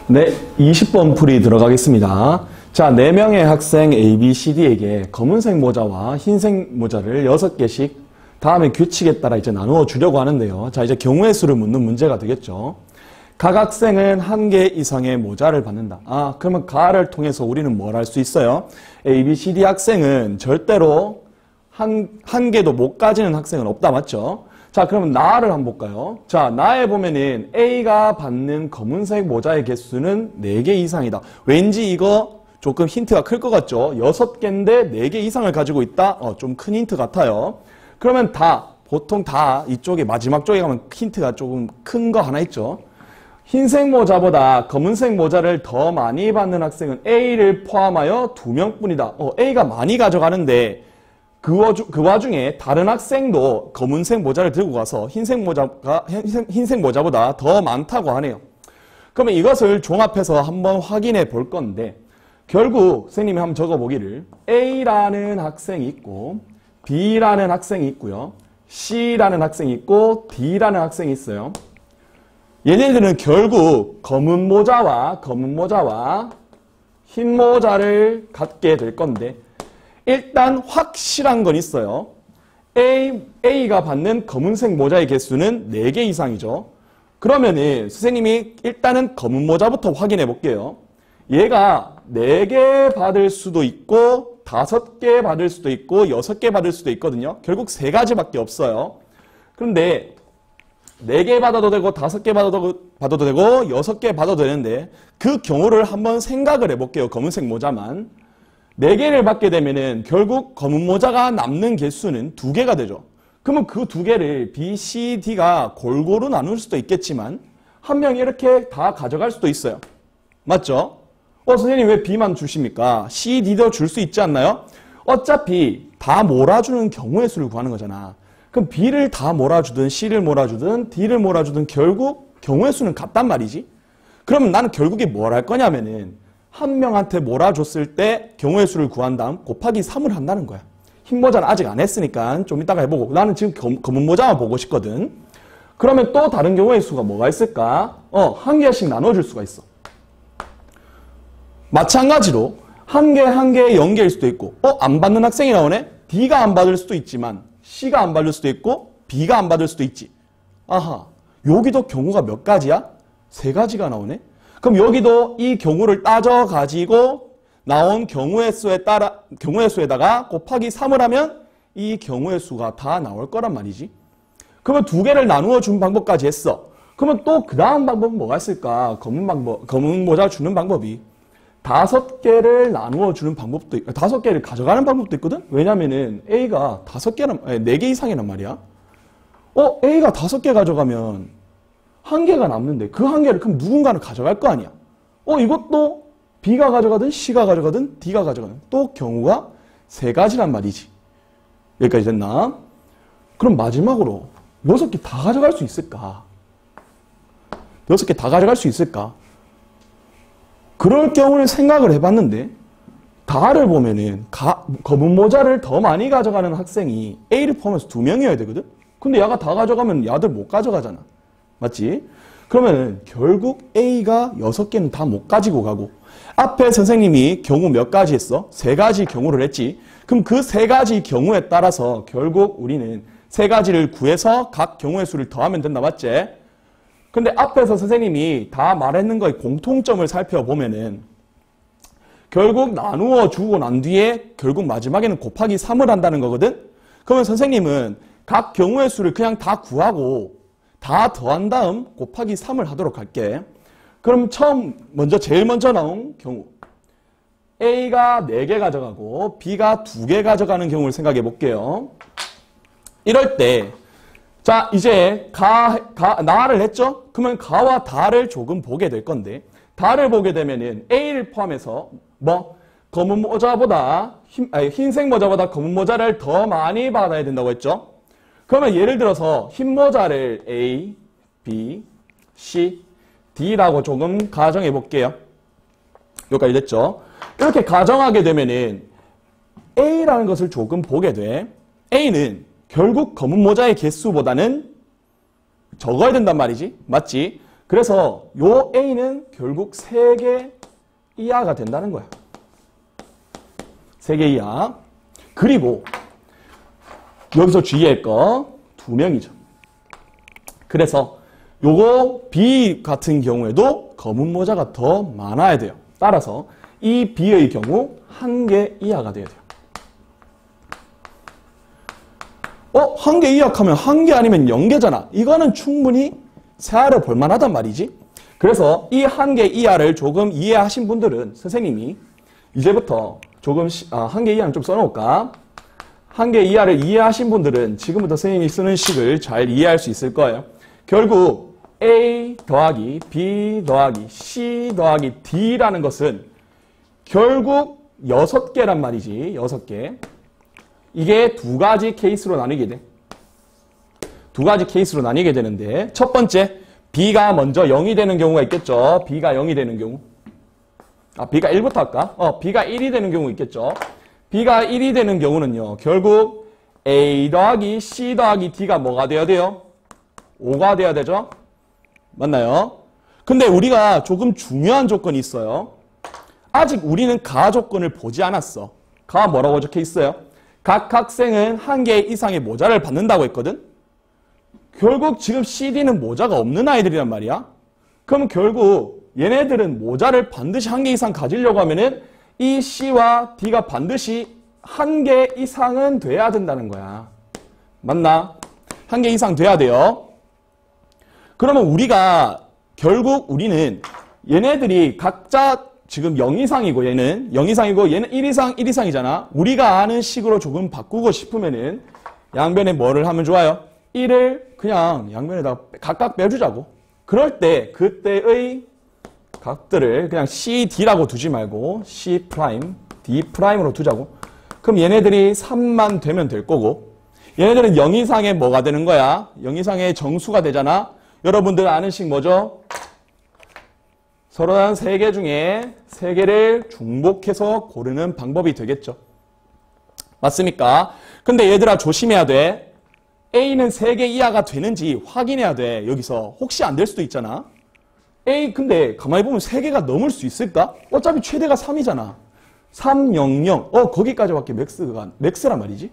네, 20번 풀이 들어가겠습니다. 자, 4명의 학생 A, B, C, D에게 검은색 모자와 흰색 모자를 6개씩 다음에 규칙에 따라 이제 나누어 주려고 하는데요. 자, 이제 경우의 수를 묻는 문제가 되겠죠. 각 학생은 1개 이상의 모자를 받는다. 그러면 가를 통해서 우리는 뭘 할 수 있어요? A, B, C, D 학생은 절대로 한 개도 못 가지는 학생은 없다, 맞죠? 자, 그러면 나를 한번 볼까요? 자, 나에 보면은 A가 받는 검은색 모자의 개수는 4개 이상이다. 왠지 이거 조금 힌트가 클 것 같죠? 6개인데 4개 이상을 가지고 있다? 좀 큰 힌트 같아요. 그러면 보통 이쪽에 마지막 쪽에 가면 힌트가 조금 큰 거 하나 있죠? 흰색 모자보다 검은색 모자를 더 많이 받는 학생은 A를 포함하여 2명뿐이다. A가 많이 가져가는데 그 와중에 다른 학생도 검은색 모자를 들고 가서 흰색 모자보다 더 많다고 하네요. 그러면 이것을 종합해서 한번 확인해 볼 건데, 결국 선생님이 한번 적어보기를 A라는 학생이 있고 B라는 학생이 있고요. C라는 학생이 있고 D라는 학생이 있어요. 얘네들은 결국 검은 모자와 흰 모자를 갖게 될 건데, 일단 확실한 건 있어요. A가 받는 검은색 모자의 개수는 4개 이상이죠. 그러면은 선생님이 일단은 검은 모자부터 확인해 볼게요. 얘가 4개 받을 수도 있고 5개 받을 수도 있고 6개 받을 수도 있거든요. 결국 3가지밖에 없어요. 그런데 4개 받아도 되고 5개 받아도 되고 6개 받아도 되는데, 그 경우를 한번 생각을 해볼게요. 검은색 모자만 4개를 받게 되면은 결국 검은 모자가 남는 개수는 2개가 되죠. 그러면 그 2개를 B, C, D가 골고루 나눌 수도 있겠지만 한 명이 이렇게 다 가져갈 수도 있어요. 맞죠? 선생님 왜 B만 주십니까? C, D도 줄 수 있지 않나요? 어차피 다 몰아주는 경우의 수를 구하는 거잖아. 그럼 B를 다 몰아주든 C를 몰아주든 D를 몰아주든 결국 경우의 수는 같단 말이지. 그러면 나는 결국에 뭘 할 거냐면은 한 명한테 몰아줬을 때 경우의 수를 구한 다음 곱하기 3을 한다는 거야. 흰 모자는 아직 안 했으니까 좀 이따가 해보고, 나는 지금 검은 모자만 보고 싶거든. 그러면 또 다른 경우의 수가 뭐가 있을까? 한 개씩 나눠줄 수가 있어. 마찬가지로 한 개 연계일 수도 있고, 안 받는 학생이 나오네? D가 안 받을 수도 있지만 C가 안 받을 수도 있고 B가 안 받을 수도 있지. 여기도 경우가 몇 가지야? 3가지가 나오네? 그럼 여기도 이 경우를 따져가지고 나온 경우의 수에다가 곱하기 3을 하면 이 경우의 수가 다 나올 거란 말이지. 그러면 2개를 나누어 준 방법까지 했어. 그러면 또 그 다음 방법은 뭐가 있을까? 검은 모자 주는 방법이 5개를 나누어 주는 방법도 있고 5개를 가져가는 방법도 있거든? 왜냐면은 A가 4개 이상이란 말이야. A가 5개 가져가면 1개가 남는데 그 1개를 그럼 누군가는 가져갈 거 아니야. 이것도 B가 가져가든 C가 가져가든 D가 가져가든 또 경우가 3가지란 말이지. 여기까지 됐나? 그럼 마지막으로 6개 다 가져갈 수 있을까? 6개 다 가져갈 수 있을까? 그럴 경우를 생각을 해봤는데, 다를 보면은 검은 모자를 더 많이 가져가는 학생이 A를 포함해서 2명이어야 되거든? 근데 야가 다 가져가면 야들 못 가져가잖아. 맞지? 그러면 결국 A가 6개는 다 못 가지고 가고, 앞에 선생님이 경우 몇 가지 했어? 3가지 경우를 했지. 그럼 그 3가지 경우에 따라서 결국 우리는 3가지를 구해서 각 경우의 수를 더하면 된다. 맞지? 근데 앞에서 선생님이 다 말했는 거의 공통점을 살펴보면은 결국 나누어 주고 난 뒤에 결국 마지막에는 곱하기 3을 한다는 거거든? 그러면 선생님은 각 경우의 수를 그냥 다 구하고 다 더한 다음 곱하기 3을 하도록 할게. 그럼 제일 먼저 나온 경우. A가 4개 가져가고 B가 2개 가져가는 경우를 생각해 볼게요. 이럴 때, 자, 이제 나를 했죠? 그러면 가와 다를 조금 보게 될 건데, 다를 보게 되면은 A를 포함해서 검은 모자보다 흰색 모자보다 검은 모자를 더 많이 받아야 된다고 했죠? 그러면 예를 들어서 흰 모자를 A, B, C, D라고 조금 가정해 볼게요. 여기까지 됐죠? 이렇게 가정하게 되면은 A라는 것을 조금 보게 돼. A는 결국 검은 모자의 개수보다는 적어야 된단 말이지. 맞지? 그래서 요 A는 결국 3개 이하가 된다는 거야. 3개 이하. 그리고 여기서 주의할 거 2명이죠. 그래서 요거 B 같은 경우에도 검은 모자가 더 많아야 돼요. 따라서 이 B의 경우 1개 이하가 돼야 돼요. 1개 이하하면 1개 아니면 0개잖아. 이거는 충분히 세아를 볼만하단 말이지. 그래서 이 1개 이하를 조금 이해하신 분들은 선생님이 이제부터 조금 1개 이하는 좀 써놓을까? 1개 이하를 이해하신 분들은 지금부터 선생님이 쓰는 식을 잘 이해할 수 있을 거예요. 결국 A 더하기 B 더하기 C 더하기 D라는 것은 결국 6개란 말이지. 6개. 이게 2가지 케이스로 나뉘게 돼. 2가지 케이스로 나뉘게 되는데 첫 번째 B가 먼저 0이 되는 경우가 있겠죠. B가 0이 되는 경우. B가 1부터 할까? B가 1이 되는 경우 있겠죠. B가 1이 되는 경우는요. 결국 A 더하기 C 더하기 D가 뭐가 돼야 돼요? 5가 돼야 되죠? 맞나요? 근데 우리가 조금 중요한 조건이 있어요. 아직 우리는 가 조건을 보지 않았어. 가 뭐라고 적혀 있어요? 각 학생은 1개 이상의 모자를 받는다고 했거든? 결국 지금 CD는 모자가 없는 아이들이란 말이야. 그럼 결국 얘네들은 모자를 반드시 1개 이상 가지려고 하면은 이 C와 D가 반드시 1개 이상은 돼야 된다는 거야. 맞나? 1개 이상 돼야 돼요. 그러면 우리가 결국 우리는 얘네들이 각자 지금 0 이상이고 얘는 0 이상이고 얘는 1 이상 1 이상이잖아. 우리가 아는 식으로 조금 바꾸고 싶으면은 양변에 뭐를 하면 좋아요? 1을 그냥 양변에다가 각각 빼주자고. 그럴 때 그때의 각들을 그냥 C, D라고 두지 말고 C', D'으로 두자고. 그럼 얘네들이 3만 되면 될 거고 얘네들은 0 이상의 뭐가 되는 거야? 0 이상의 정수가 되잖아. 여러분들 아는 식 뭐죠? 서로 다른 3개 중에 3개를 중복해서 고르는 방법이 되겠죠. 맞습니까? 근데 얘들아 조심해야 돼. A는 3개 이하가 되는지 확인해야 돼. 여기서 혹시 안 될 수도 있잖아. A 근데 가만히 보면 3개가 넘을 수 있을까? 어차피 최대가 3이잖아. 3, 0, 0. 거기까지밖에 맥스란 말이지.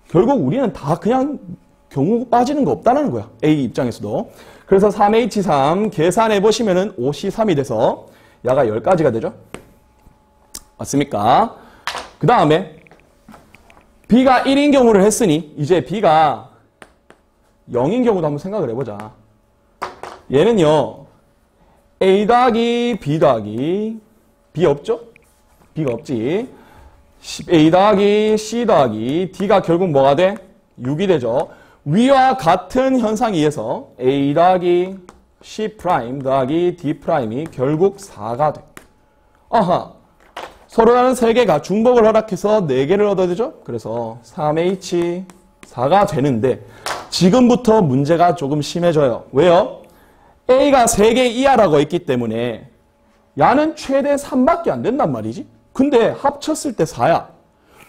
결국 우리는 다 그냥 경우 빠지는 거 없다는 거야. A 입장에서도. 그래서 3H3 계산해 보시면은 5C3이 돼서 야가 10가지가 되죠. 맞습니까? 그 다음에 B가 1인 경우를 했으니 이제 B가 0인 경우도 한번 생각을 해보자. 얘는요. A 더하기 B 더하기 B 없죠? B가 없지. A 더하기 C 더하기 D가 결국 뭐가 돼? 6이 되죠. 위와 같은 현상에 의해서 A 더하기 C' 더하기 D'이 결국 4가 돼. 아하. 서로 다른 3개가 중복을 허락해서 4개를 얻어야 되죠? 그래서 3H4가 되는데 지금부터 문제가 조금 심해져요. 왜요? A가 3개 이하라고 했기 때문에 야는 최대 3밖에 안 된단 말이지. 근데 합쳤을 때 4야.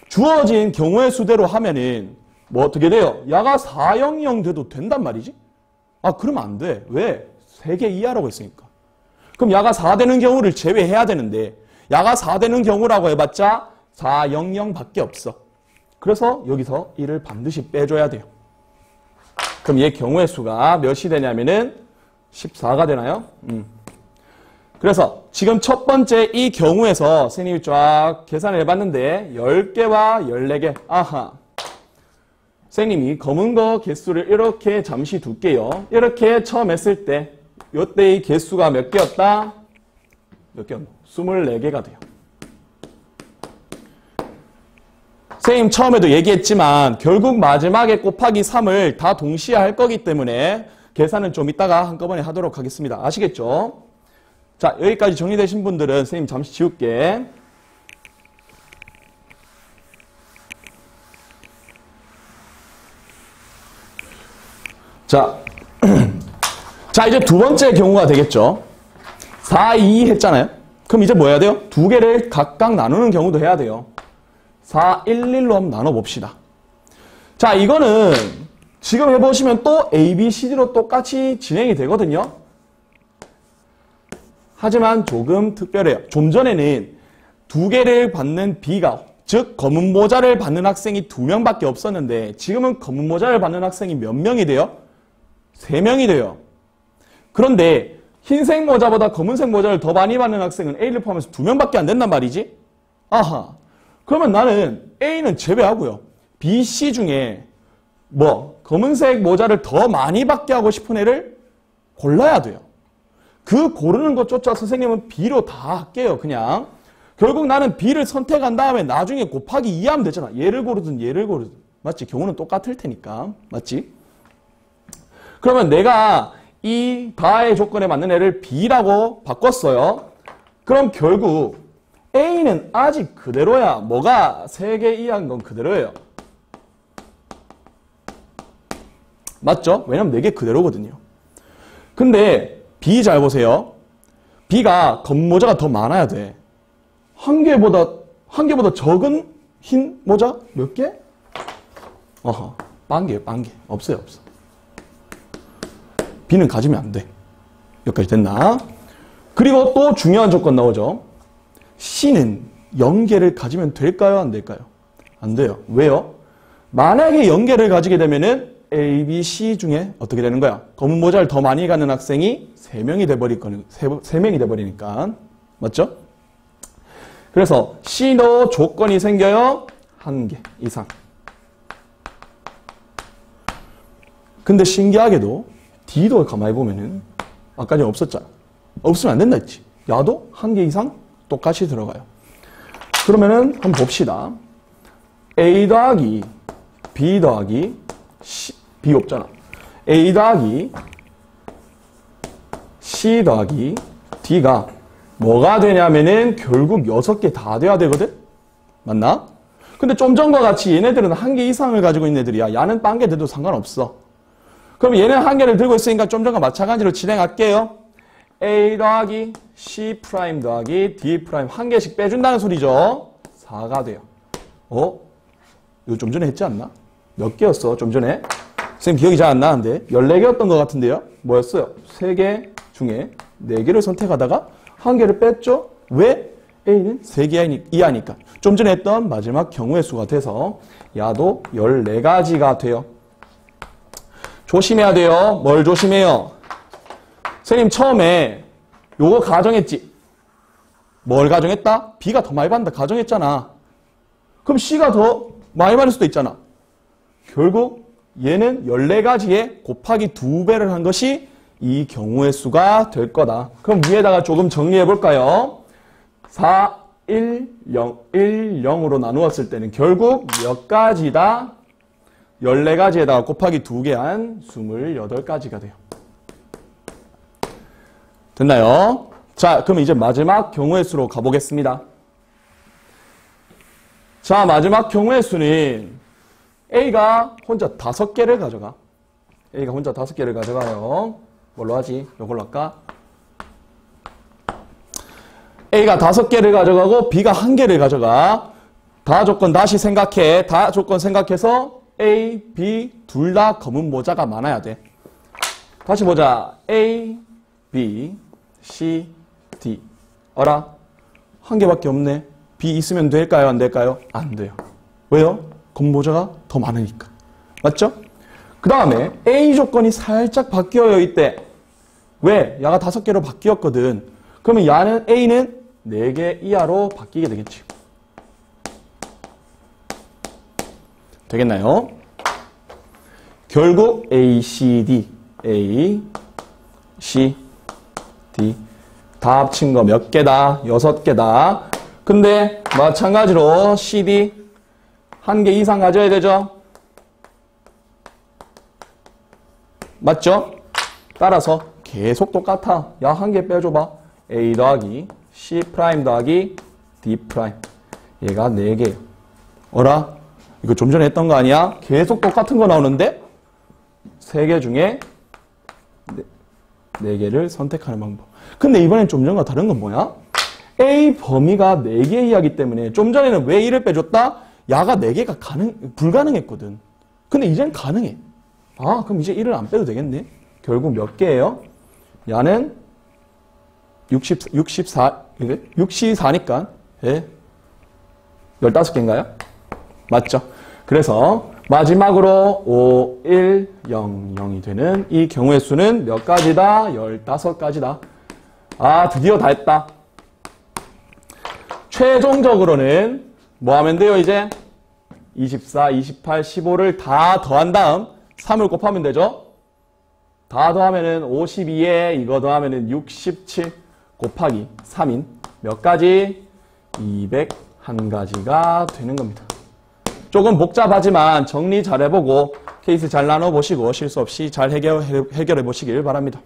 주어진 경우의 수대로 하면은 뭐 어떻게 돼요? 야가 400 돼도 된단 말이지? 그러면 안 돼. 왜? 3개 이하라고 했으니까. 그럼 야가 4 되는 경우를 제외해야 되는데 야가 4 되는 경우라고 해봤자 400 밖에 없어. 그래서 여기서 1을 반드시 빼줘야 돼요. 그럼 얘 경우의 수가 몇이 되냐면은 14가 되나요? 그래서 지금 첫 번째 이 경우에서 선생님이 쫙 계산을 해봤는데 10개와 14개. 아하. 선생님이 검은 거 개수를 이렇게 잠시 둘게요. 이렇게 처음 했을 때 이때의 개수가 몇 개였다? 몇 개였나? 24개가 돼요. 선생님 처음에도 얘기했지만 결국 마지막에 곱하기 3을 다 동시에 할 거기 때문에 계산은 좀 이따가 한꺼번에 하도록 하겠습니다. 아시겠죠? 자, 여기까지 정리되신 분들은 선생님 잠시 지울게. 자, 자 이제 두 번째 경우가 되겠죠. 4, 2 했잖아요. 그럼 이제 뭐 해야 돼요? 2개를 각각 나누는 경우도 해야 돼요. 4, 1, 1로 한번 나눠봅시다. 자, 이거는 지금 해보시면 또 A, B, C, D로 똑같이 진행이 되거든요. 하지만 조금 특별해요. 좀 전에는 2개를 받는 B가, 즉 검은 모자를 받는 학생이 2명밖에 없었는데 지금은 검은 모자를 받는 학생이 몇 명이 돼요? 3명이 돼요. 그런데 흰색 모자보다 검은색 모자를 더 많이 받는 학생은 A를 포함해서 2명밖에 안 된단 말이지? 아하. 그러면 나는 A는 제외하고요. B, C 중에 검은색 모자를 더 많이 받게 하고 싶은 애를 골라야 돼요. 그 고르는 것조차 선생님은 B로 다 할게요. 그냥. 결국 나는 B를 선택한 다음에 나중에 곱하기 2 하면 되잖아. 얘를 고르든 얘를 고르든. 맞지? 경우는 똑같을 테니까. 맞지? 그러면 내가 이 다의 조건에 맞는 애를 B라고 바꿨어요. 그럼 결국 A는 아직 그대로야. 뭐가 3개 이하인 건 그대로예요. 맞죠? 왜냐면 4개 그대로거든요. 근데 B 잘 보세요. B가 검모자가 더 많아야 돼. 한 개보다 적은 흰 모자 몇 개? 빵개예요, 빵개. 없어요, 없어. B는 가지면 안 돼. 여기까지 됐나? 그리고 또 중요한 조건 나오죠. C는 0개를 가지면 될까요? 안 될까요? 안 돼요. 왜요? 만약에 0개를 가지게 되면은 A, B, C 중에 어떻게 되는 거야? 검은 모자를 더 많이 갖는 학생이 3명이 돼버리니까. 맞죠? 그래서 C도 조건이 생겨요. 1개 이상. 근데 신기하게도 D도 가만히 보면은 아까 전에 없었잖아. 없으면 안 된다 했지. 야도 1개 이상 똑같이 들어가요. 그러면은 한번 봅시다. A 더하기 B 더하기 C, B 없잖아. A 더하기 C 더하기 D가 뭐가 되냐면은 결국 6개 다 돼야 되거든? 맞나? 근데 좀 전과 같이 얘네들은 1개 이상을 가지고 있는 애들이야. 야는 빵개 돼도 상관없어. 그럼 얘는 1개를 들고 있으니까 좀 전과 마찬가지로 진행할게요. A 더하기 C 프라임 더하기 D 프라임 1개씩 빼준다는 소리죠. 4가 돼요. 이거 좀 전에 했지 않나? 몇 개였어? 좀 전에? 선생님 기억이 잘 안 나는데 14개였던 것 같은데요? 뭐였어요? 3개 중에 4개를 선택하다가 1개를 뺐죠? 왜? A는 3개 이하니까. 좀 전에 했던 마지막 경우의 수가 돼서 야도 14가지가 돼요. 조심해야 돼요. 뭘 조심해요? 선생님 처음에 요거 가정했지? 뭘 가정했다? B가 더 많이 받는다 가정했잖아. 그럼 C가 더 많이 받을 수도 있잖아. 결국 얘는 14가지에 곱하기 2배를 한 것이 이 경우의 수가 될 거다. 그럼 위에다가 조금 정리해 볼까요? 4, 1, 0, 1, 0으로 나누었을 때는 결국 몇 가지다? 14가지에다가 곱하기 2개 한 28가지가 돼요. 됐나요? 자, 그럼 이제 마지막 경우의 수로 가보겠습니다. 자, 마지막 경우의 수는 A가 혼자 5개를 가져가. A가 혼자 5개를 가져가요. 뭘로 하지? 이걸로 할까? A가 5개를 가져가고 B가 1개를 가져가. 다 조건 다시 생각해. 다 조건 생각해서 A, B 둘 다 검은 모자가 많아야 돼. 다시 보자. A, B, C, D. 어라? 1개밖에 없네. B 있으면 될까요? 안 될까요? 안 돼요. 왜요? 검은 모자가 더 많으니까. 맞죠? 그 다음에 A 조건이 살짝 바뀌어요. 이때. 왜? 야가 5개로 바뀌었거든. 그러면 야는 A는 4개 이하로 바뀌게 되겠지. 되겠나요? 결국 A, C, D, A, C, D 다 합친 거 몇 개다? 6개다. 근데 마찬가지로 C, D 1개 이상 가져야 되죠? 맞죠? 따라서 계속 똑같아. 야, 1개 빼줘봐. A 더하기 C 프라임 더하기 D 프라임. 얘가 4개예요. 어라? 이거 좀 전에 했던 거 아니야? 계속 똑같은 거 나오는데 3개 중에 4개를 선택하는 방법. 근데 이번엔 좀 전과 다른 건 뭐야? A 범위가 4개 이하기 때문에 좀 전에는 왜 1을 빼줬다? 야가 4개가 불가능했거든. 근데 이젠 가능해. 아, 그럼 이제 1을 안 빼도 되겠네. 결국 몇 개예요? 야는 64니까, 예. 15개인가요? 맞죠? 그래서 마지막으로 5, 1, 0, 0이 되는 이 경우의 수는 몇 가지다? 15가지다. 아, 드디어 다 했다. 최종적으로는 뭐 하면 돼요, 이제? 24, 28, 15를 다 더한 다음 3을 곱하면 되죠? 다 더하면은 52에 이거 더하면은 67 곱하기 3인 몇 가지? 201가지가 되는 겁니다. 조금 복잡하지만 정리 잘 해보고 케이스 잘 나눠보시고 실수 없이 잘 해결해 보시길 바랍니다.